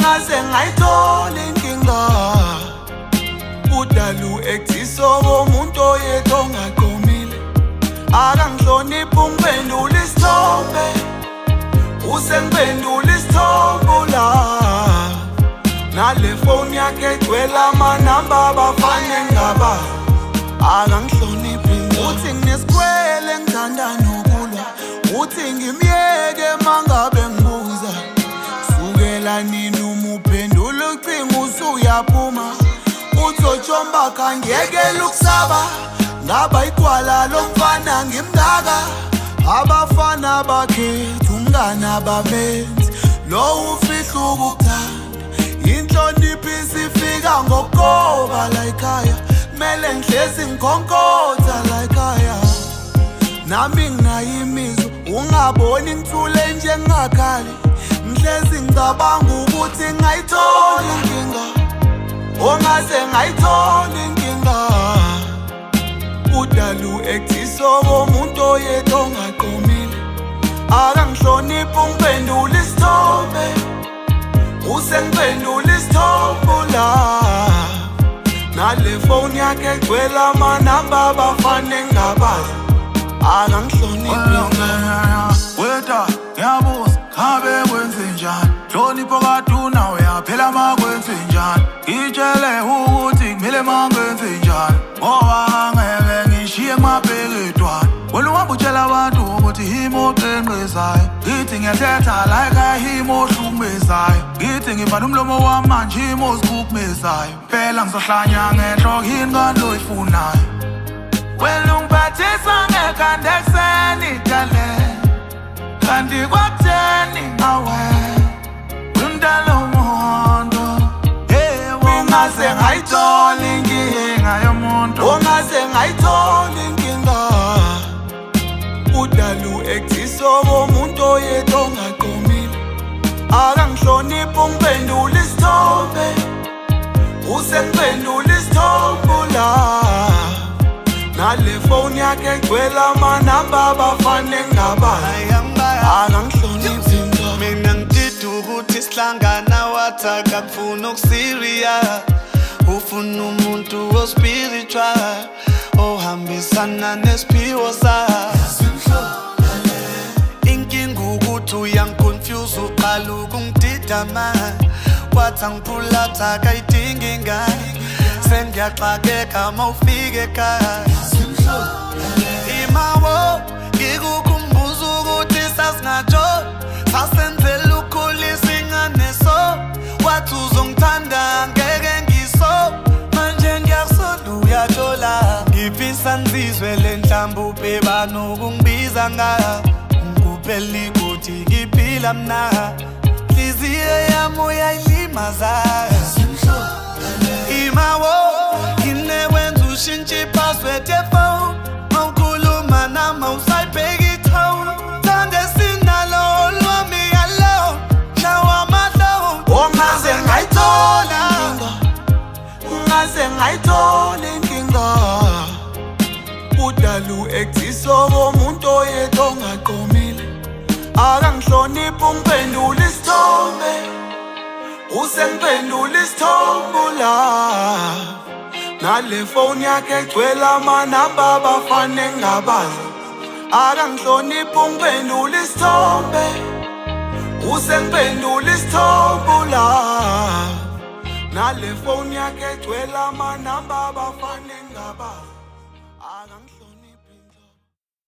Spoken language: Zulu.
ungaze ngayithola inkinga udalu ekuthiso komuntu oyedwa ongaqomile akangihloniphi ungiphendula isithombe usengiphendula isithombe la nale phone yakhe igcwele amanamba abafane ngabazi akangihloniphi uthi nginesikwele ngithanda nokulwa uthi ngimyeke mangabe ngibuza sukela nini uphendula ucingo usuyaphuma uthotshomba kangiyekela ukusaba ngaba igwala lomfana ngimngaka abafana bakhethu umngana bamenzi lo ufihla ukukuthanda inhloniphi isifika ngokugoba la ekhaya kumele ngihlezi ngikhonkotha la ekhaya nami nginayo imizwa ungaboni ngithule nje ngingakhali ngihlezi ngicabanga ukuthi ngayithola inkinga ongaze ngayithola inkinga udalu ekuthiso komuntu oyedwa ongaqomile akangihloniphi ungiphendula isithombe usengiphendula isithombe la nale phone yakhe igcwele amanamba abafane ngabazi akangihloniphi weta ngiyabuza ngabe kwenzenjani hlonipho kade unawo yaphela makwenzenjani ngitshele ukuthi kumele mangenzenjani ngoba ngeke ngishiye ngimabhekedwane wena uhamba utshela abantu ukuthi yimi oqenqezayo ngithi ngiyathetha la ekhaya yimi ohlukumezayo ngithi ngivala umlomo wami manje yimi ozikhukumezayo phela ngizohlanya ngenhloko yini kanti oyifunayo wena ungiphathisa ngekhanda ekuseni dale kanti kwakutheni ngawe umdala umuntu ungaze ngayithola inkinga yomuntu ungaze ngayithola inkinga udalu ekuthiso komuntu oyedwa ongaqomile akangihloniphi ungiphendula isithombe usengiphendula isithombe la nale phone yakhe igcwele amanamba abafane ngabazi akangihloniphi mina ngidida ukuthi sihlangana wathaka kufuna ukusiriya ufuna umuntu ospiritual ohambisana nesiphiwo sakhe inkinga ukuthi uyangiconfuse uqala ukungidida manje wathi angiphulatha kayidinga ingane sengiyaxakeka mawufika ekhaya imawo ngikukhumbuza ukuthi sasingajo sasenzela ukhulisa ingane so wathi uzongithanda ngeke ngiso manje ngiyakusola uyathola ngifisa ngizizwe le nhlamvu beba nokungibiza ngayo ngikuphela ukuthi ngiphila mna inhliziyo yami uyayilimaza imawo nginekwenza ushintshe ipassword yefone mawukhuluma nami awusayibheki ithone thande sinalo olwami alone shawa amahlo ungaze ngayithola inkinga ungaze ngayithola inkinga udalu ekuthiso komuntu oyedwa ongaqomile akangihloniphi ungiphendula isithombe usengiphendula isithombe la nale phone yakhe igcwele amanamba abafane ngabazi akangihloniphi ungiphendula isithombe usengiphendula isithombe la nale phone yakhe igcwele amanamba abafane ngabazi